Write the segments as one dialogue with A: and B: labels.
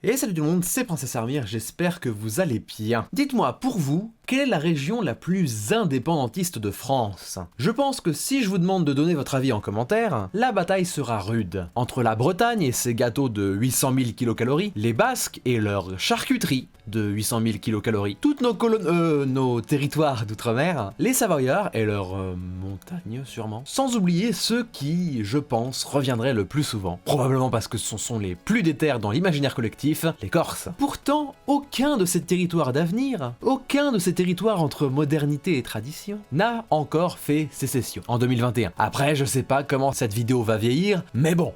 A: Et salut tout le monde, c'est Princesse Armire, j'espère que vous allez bien. Dites-moi, pour vous, quelle est la région la plus indépendantiste de France? Je pense que si je vous demande de donner votre avis en commentaire, la bataille sera rude. Entre la Bretagne et ses gâteaux de 800 000 kcal, les Basques et leur charcuterie de 800 000 kcal, toutes nos territoires d'outre-mer, les Savoyards et leurs montagnes sûrement, sans oublier ceux qui, je pense, reviendraient le plus souvent, probablement parce que ce sont les plus déter dans l'imaginaire collectif, les Corses. Pourtant, aucun de ces territoires d'avenir, aucun de ces territoires entre modernité et tradition, n'a encore fait sécession en 2021. Après, je sais pas comment cette vidéo va vieillir, mais bon.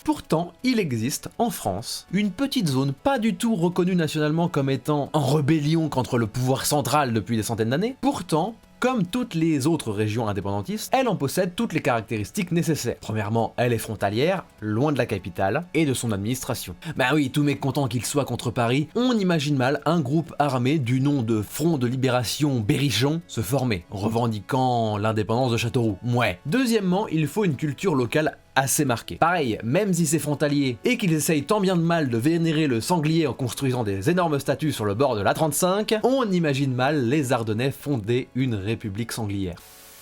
A: Pourtant, il existe, en France, une petite zone pas du tout reconnue nationalement comme étant en rébellion contre le pouvoir central depuis des centaines d'années. Pourtant, comme toutes les autres régions indépendantistes, elle en possède toutes les caractéristiques nécessaires. Premièrement, elle est frontalière, loin de la capitale et de son administration. Bah oui, tout mécontent qu'il soit contre Paris, on imagine mal un groupe armé du nom de Front de Libération Berrichon se former, revendiquant l'indépendance de Châteauroux. Ouais. Deuxièmement, il faut une culture locale assez marqué. Pareil, même si c'est frontalier et qu'ils essayent tant bien de mal de vénérer le sanglier en construisant des énormes statues sur le bord de l'A35, on imagine mal les Ardennais fonder une république sanglière.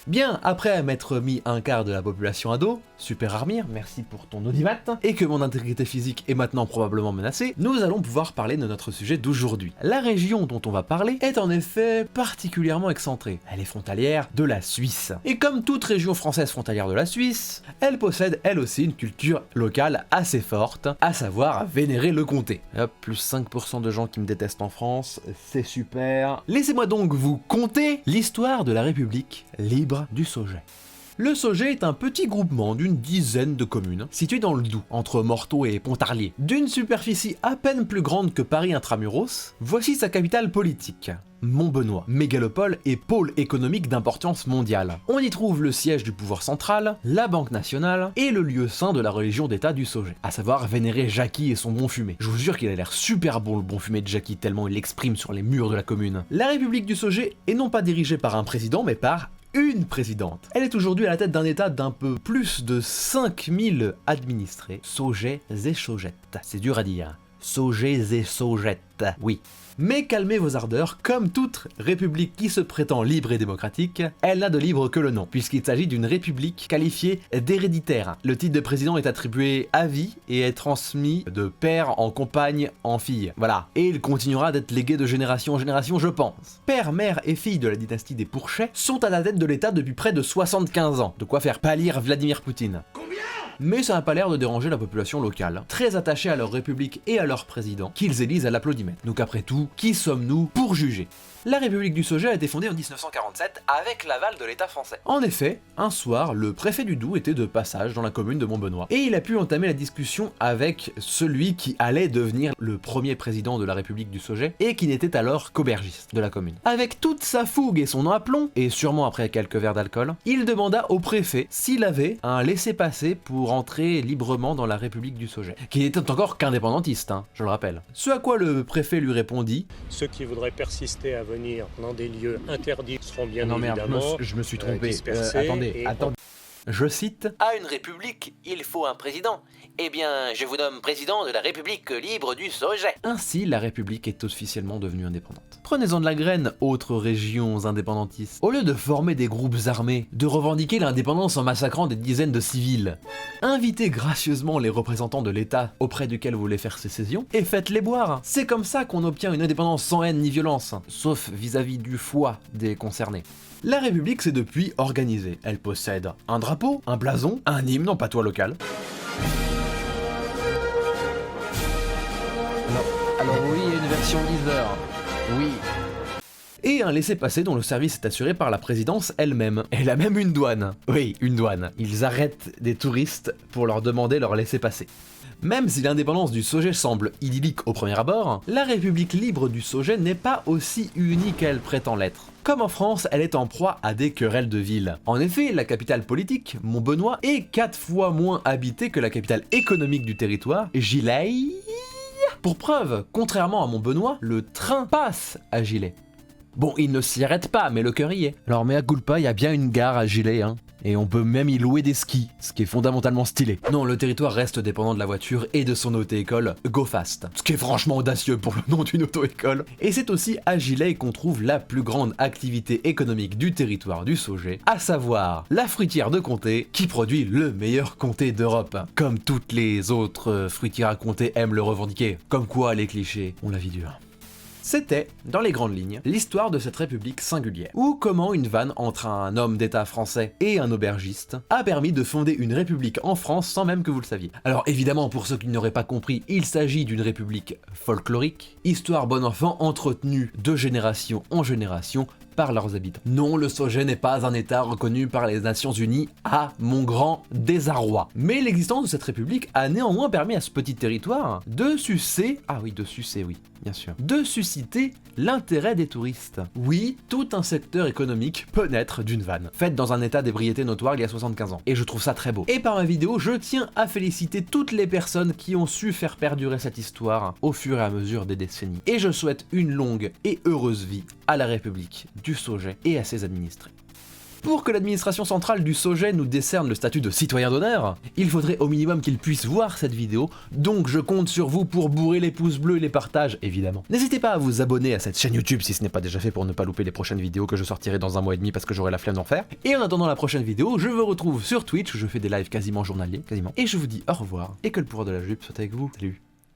A: Bien, après m'être mis un quart de la population à dos, super Armire, merci pour ton audimat, et que mon intégrité physique est maintenant probablement menacée, nous allons pouvoir parler de notre sujet d'aujourd'hui. La région dont on va parler est en effet particulièrement excentrée. Elle est frontalière de la Suisse. Et comme toute région française frontalière de la Suisse, elle possède elle aussi une culture locale assez forte, à savoir vénérer le comté. Hop, plus 5% de gens qui me détestent en France, c'est super. Laissez-moi donc vous conter l'histoire de la République libre du Saugeais. Le Saugeais est un petit groupement d'une dizaine de communes, situé dans le Doubs, entre Morteau et Pontarlier. D'une superficie à peine plus grande que Paris intramuros, voici sa capitale politique. Montbenoît, mégalopole et pôle économique d'importance mondiale. On y trouve le siège du pouvoir central, la Banque nationale et le lieu saint de la religion d'État du Saugeais, à savoir vénérer Jackie et son bon fumé. Je vous jure qu'il a l'air super bon le bon fumé de Jackie tellement il l'exprime sur les murs de la commune. La République du Saugeais est non pas dirigée par un président mais par une présidente. Elle est aujourd'hui à la tête d'un état d'un peu plus de 5000 administrés, Saugets et Saugettes. C'est dur à dire. Saugets et Saugettes, oui. Mais calmez vos ardeurs, comme toute république qui se prétend libre et démocratique, elle n'a de libre que le nom, puisqu'il s'agit d'une république qualifiée d'héréditaire. Le titre de président est attribué à vie et est transmis de père en compagne en fille. Voilà. Et il continuera d'être légué de génération en génération, je pense. Père, mère et fille de la dynastie des Pourchets sont à la tête de l'État depuis près de 75 ans. De quoi faire pâlir Vladimir Poutine. Mais ça n'a pas l'air de déranger la population locale, très attachée à leur république et à leur président, qu'ils élisent à l'applaudimètre. Donc après tout, qui sommes-nous pour juger? La République du Saugeais a été fondée en 1947 avec l'aval de l'État français. En effet, un soir, le préfet du Doubs était de passage dans la commune de Montbenoît, et il a pu entamer la discussion avec celui qui allait devenir le premier président de la République du Saugeais, et qui n'était alors qu'aubergiste de la commune. Avec toute sa fougue et son aplomb, et sûrement après quelques verres d'alcool, il demanda au préfet s'il avait un laissez-passer pour entrer librement dans la République du Saugeais, qui n'était encore qu'indépendantiste, je le rappelle. Ce à quoi le préfet lui répondit:
B: ceux qui voudraient persister à venir dans des lieux interdits seront bien évidemment
A: je me suis trompé.
B: dispersés.
A: Attendez. Je cite:
C: À une république, il faut un président. Eh bien, je vous nomme président de la République libre du Saugeais.
A: Ainsi, la République est officiellement devenue indépendante. Prenez-en de la graine, autres régions indépendantistes. Au lieu de former des groupes armés, de revendiquer l'indépendance en massacrant des dizaines de civils, invitez gracieusement les représentants de l'État auprès duquel vous voulez faire sécession et faites-les boire. C'est comme ça qu'on obtient une indépendance sans haine ni violence, sauf vis-à-vis du foie des concernés. La République s'est depuis organisée. Elle possède un drapeau, un blason, un hymne en patois local. Alors oui, il y a une version Deezer. Oui. Et un laissez-passer dont le service est assuré par la présidence elle-même. Elle a même une douane. Oui, une douane. Ils arrêtent des touristes pour leur demander leur laissez-passer. Même si l'indépendance du Saugeais semble idyllique au premier abord, la République libre du Saugeais n'est pas aussi unie qu'elle prétend l'être. Comme en France, elle est en proie à des querelles de ville. En effet, la capitale politique, Montbenoît, est 4 fois moins habitée que la capitale économique du territoire, Gilet. Pour preuve, contrairement à Montbenoît, le train passe à Gilet. Bon, il ne s'y arrête pas, mais le cœur y est. Alors mea culpa, il y a bien une gare à Gilet, Et on peut même y louer des skis, ce qui est fondamentalement stylé. Non, le territoire reste dépendant de la voiture et de son auto-école GoFast, ce qui est franchement audacieux pour le nom d'une auto-école. Et c'est aussi à Gilet qu'on trouve la plus grande activité économique du territoire du Saugeais, à savoir la fruitière de Comté, qui produit le meilleur comté d'Europe. Comme toutes les autres fruitières à Comté aiment le revendiquer. Comme quoi les clichés ont la vie dure. C'était, dans les grandes lignes, l'histoire de cette république singulière, ou comment une vanne entre un homme d'état français et un aubergiste a permis de fonder une république en France sans même que vous le saviez. Alors évidemment, pour ceux qui n'auraient pas compris, il s'agit d'une république folklorique, histoire bon enfant entretenue de génération en génération par leurs habitants. Non, le Saugeais n'est pas un état reconnu par les Nations Unies, à mon grand désarroi. Mais l'existence de cette république a néanmoins permis à ce petit territoire de susciter l'intérêt des touristes. Oui, tout un secteur économique peut naître d'une vanne, faite dans un état d'ébriété notoire il y a 75 ans. Et je trouve ça très beau. Et par ma vidéo, je tiens à féliciter toutes les personnes qui ont su faire perdurer cette histoire au fur et à mesure des décennies. Et je souhaite une longue et heureuse vie à la République du Saugeais et à ses administrés. Pour que l'administration centrale du Saugeais nous décerne le statut de citoyen d'honneur, il faudrait au minimum qu'ils puissent voir cette vidéo, donc je compte sur vous pour bourrer les pouces bleus et les partages, évidemment. N'hésitez pas à vous abonner à cette chaîne YouTube si ce n'est pas déjà fait pour ne pas louper les prochaines vidéos que je sortirai dans 1 mois et demi parce que j'aurai la flemme d'en faire. Et en attendant la prochaine vidéo, je vous retrouve sur Twitch où je fais des lives quasiment journaliers, et je vous dis au revoir et que le pouvoir de la jupe soit avec vous. Salut.